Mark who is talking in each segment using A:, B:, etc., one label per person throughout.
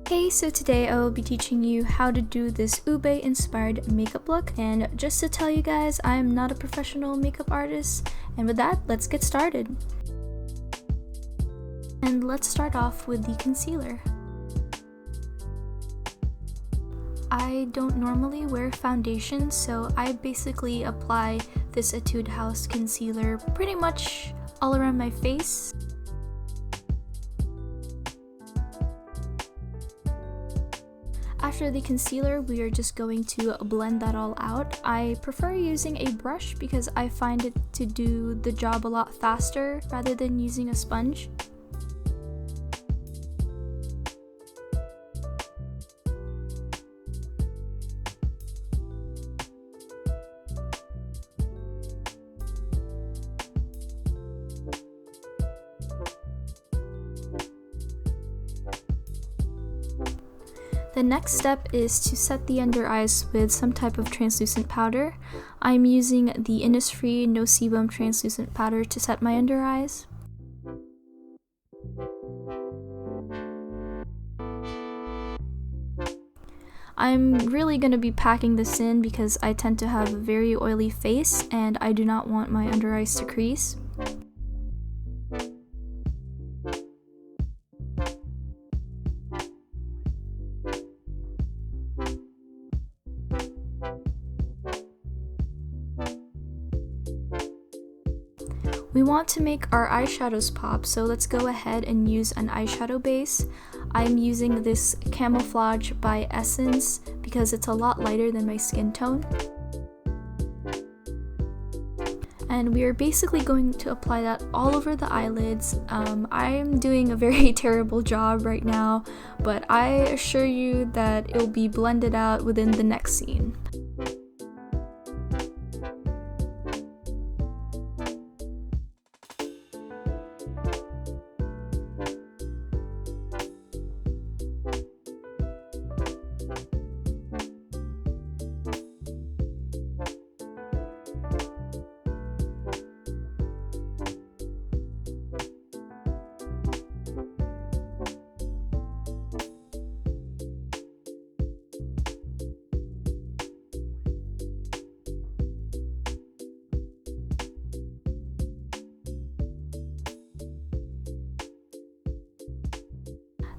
A: Hey, so today I will be teaching you how to do this Ubae inspired makeup look, and just to tell you guys, I am not a professional makeup artist, and with that, let's get started. And let's start off with the concealer. I don't normally wear foundation, so I basically apply this Etude House concealer pretty much all around my face. After the concealer, we are just going to blend that all out. I prefer using a brush because I find it to do the job a lot faster rather than using a sponge. The next step is to set the under eyes with some type of translucent powder. I'm using the Innisfree No-Sebum translucent powder to set my under eyes. I'm really going to be packing this in because I tend to have a very oily face and I do not want my under eyes to crease. We want to make our eyeshadows pop, so let's go ahead and use an eyeshadow base. I'm using this Camouflage by Essence because it's a lot lighter than my skin tone. And we are basically going to apply that all over the eyelids. I'm doing a very terrible job right now, but I assure you that it'll be blended out within the next scene.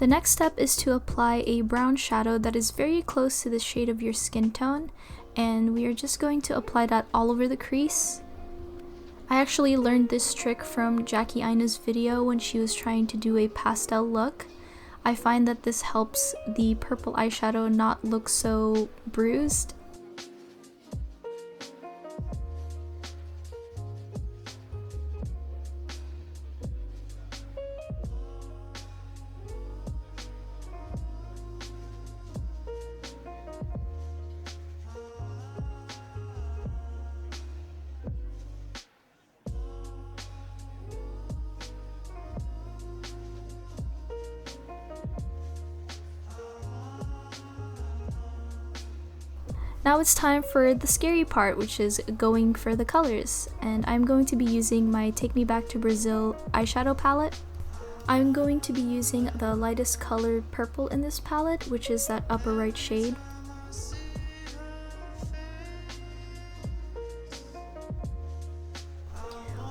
A: The next step is to apply a brown shadow that is very close to the shade of your skin tone, and we are just going to apply that all over the crease. I actually learned this trick from Jackie Aina's video when she was trying to do a pastel look. I find that this helps the purple eyeshadow not look so bruised. Now it's time for the scary part, which is going for the colors, and I'm going to be using my Take Me Back to Brazil eyeshadow palette. I'm going to be using the lightest colored purple in this palette, which is that upper right shade.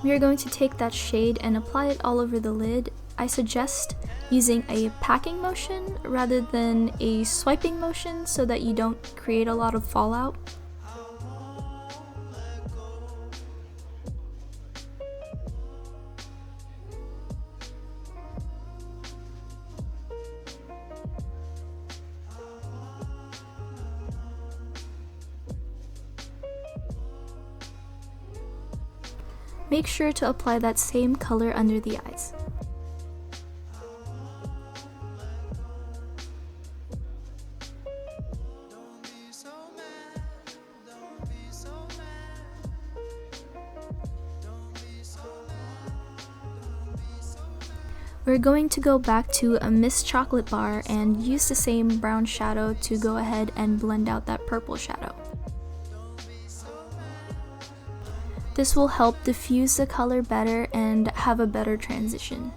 A: We are going to take that shade and apply it all over the lid. I suggest using a packing motion rather than a swiping motion so that you don't create a lot of fallout. Make sure to apply that same color under the eyes. We're going to go back to a Miss Chocolate Bar and use the same brown shadow to go ahead and blend out that purple shadow. This will help diffuse the color better and have a better transition.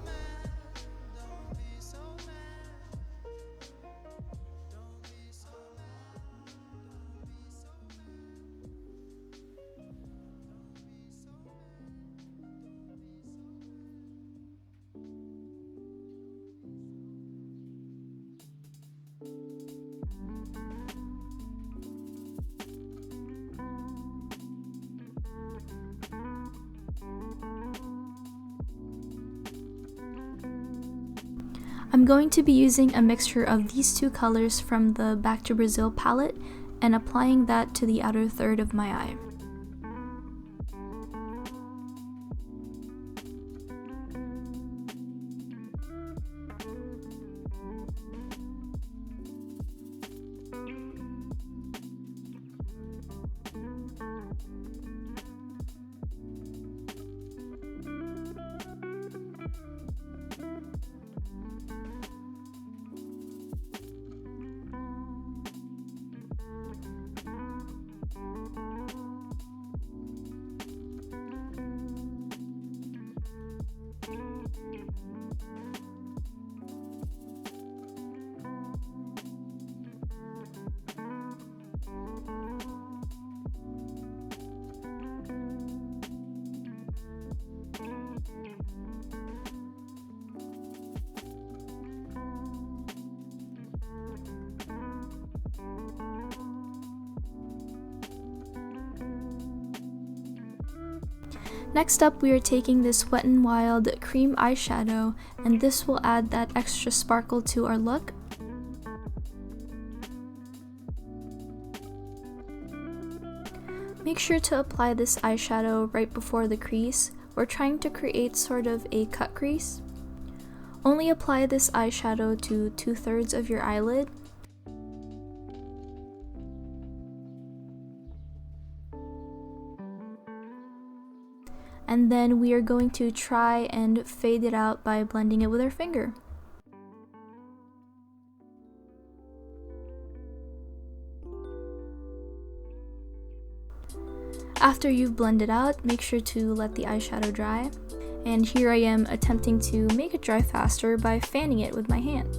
A: I'm going to be using a mixture of these two colors from the Back to Brazil palette and applying that to the outer third of my eye. Next up, we are taking this Wet n Wild cream eyeshadow, and this will add that extra sparkle to our look. Make sure to apply this eyeshadow right before the crease. We're trying to create sort of a cut crease. Only apply this eyeshadow to 2/3 of your eyelid. And then we are going to try and fade it out by blending it with our finger. After you've blended out, make sure to let the eyeshadow dry. And here I am attempting to make it dry faster by fanning it with my hand.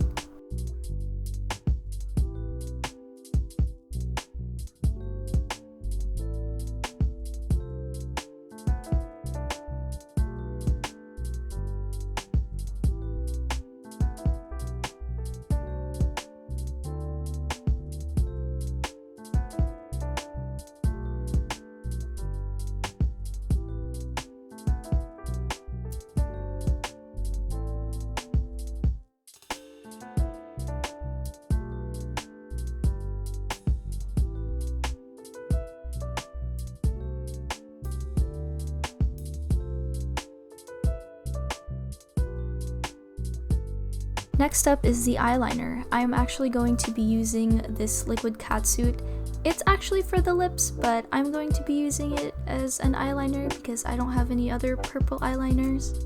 A: Next up is the eyeliner. I'm actually going to be using this liquid Catsuit. It's actually for the lips, but I'm going to be using it as an eyeliner because I don't have any other purple eyeliners.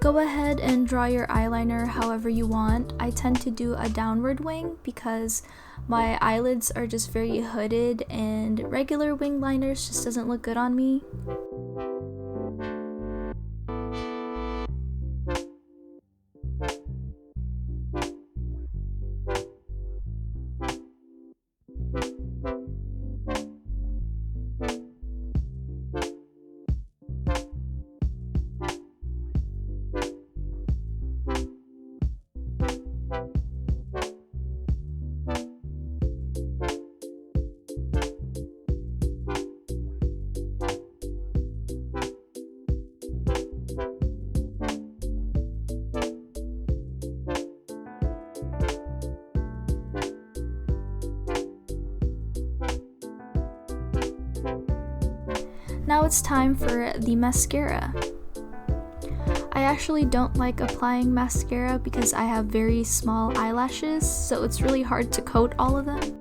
A: Go ahead and draw your eyeliner however you want. I tend to do a downward wing because my eyelids are just very hooded and regular wing liners just doesn't look good on me. Now it's time for the mascara. I actually don't like applying mascara because I have very small eyelashes, so it's really hard to coat all of them.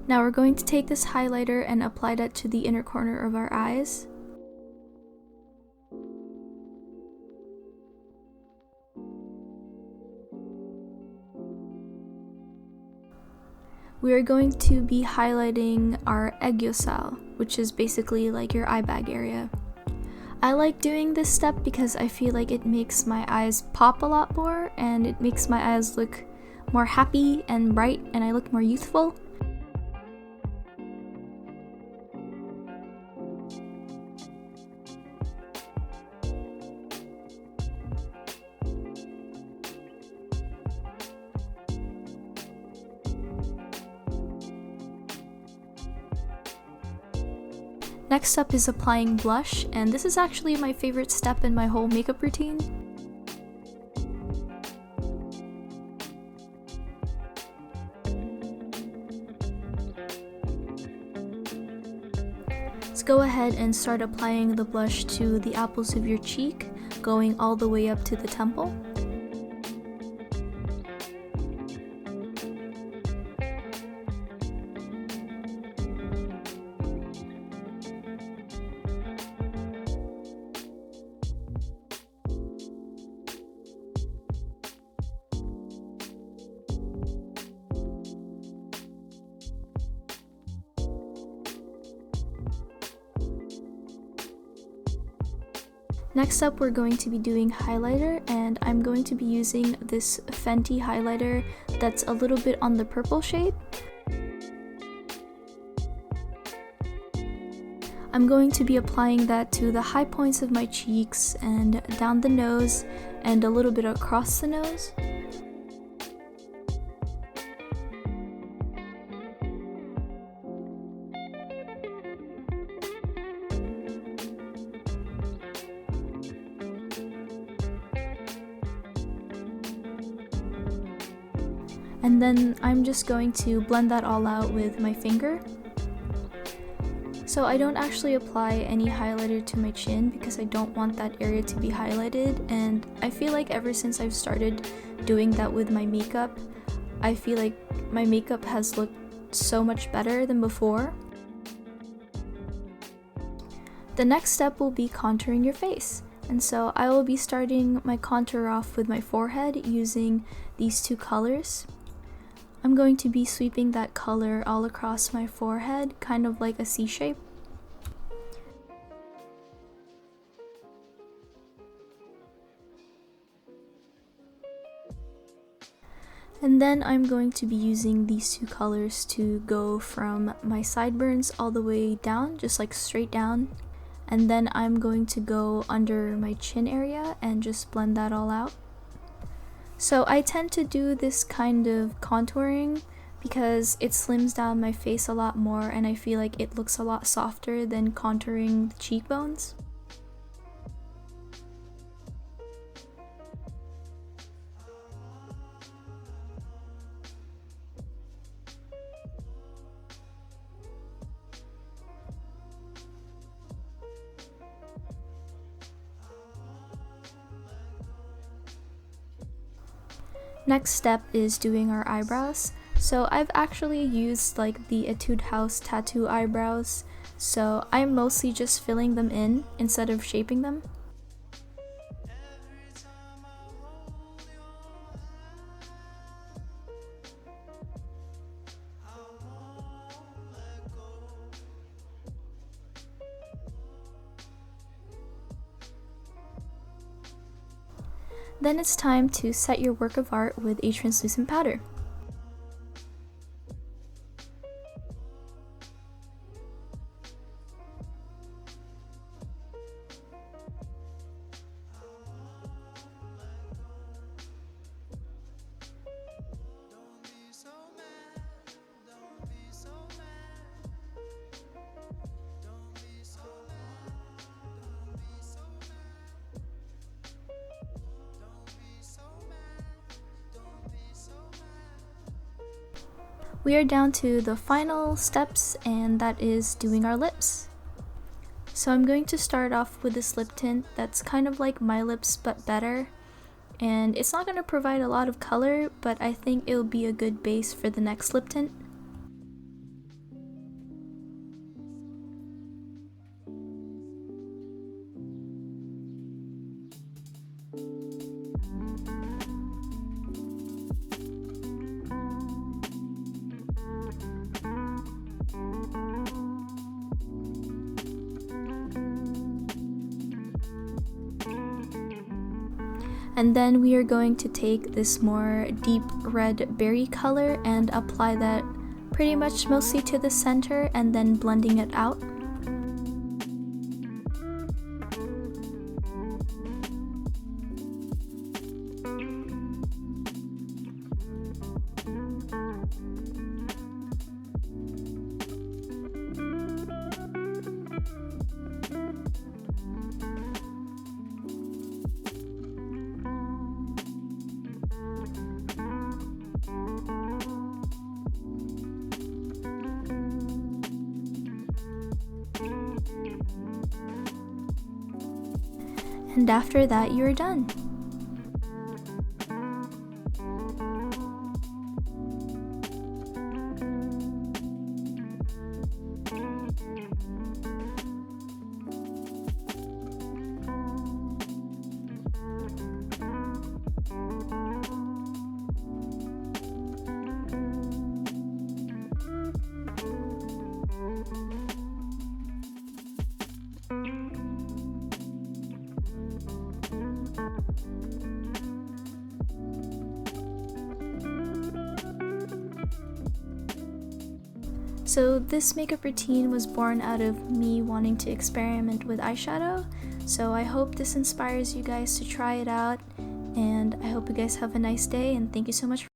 A: Now we're going to take this highlighter and apply that to the inner corner of our eyes. we are going to be highlighting our aegyosal, which is basically like your eye bag area. I like doing this step because I feel like it makes my eyes pop a lot more and it makes my eyes look more happy and bright and I look more youthful. Next up is applying blush, and this is actually my favorite step in my whole makeup routine. Let's go ahead and start applying the blush to the apples of your cheek, going all the way up to the temple. Next up, we're going to be doing highlighter, and I'm going to be using this Fenty highlighter that's a little bit on the purple shade. I'm going to be applying that to the high points of my cheeks and down the nose and a little bit across the nose. And then I'm just going to blend that all out with my finger. So I don't actually apply any highlighter to my chin because I don't want that area to be highlighted, and I feel like ever since I've started doing that with my makeup, I feel like my makeup has looked so much better than before. The next step will be contouring your face. And so I will be starting my contour off with my forehead using these two colors. I'm going to be sweeping that color all across my forehead, kind of like a C shape. And then I'm going to be using these two colors to go from my sideburns all the way down, just like straight down. And then I'm going to go under my chin area and just blend that all out. So I tend to do this kind of contouring because it slims down my face a lot more and I feel like it looks a lot softer than contouring the cheekbones. Next step is doing our eyebrows. So I've actually used like the Etude House tattoo eyebrows, so I'm mostly just filling them in instead of shaping them. Then it's time to set your work of art with a translucent powder. We are down to the final steps, and that is doing our lips. So I'm going to start off with this lip tint that's kind of like my lips but better, and it's not going to provide a lot of color, but I think it'll be a good base for the next lip tint. And then we are going to take this more deep red berry color and apply that pretty much mostly to the center and then blending it out. And after that, you're done. So this makeup routine was born out of me wanting to experiment with eyeshadow, so I hope this inspires you guys to try it out, and I hope you guys have a nice day, and thank you so much for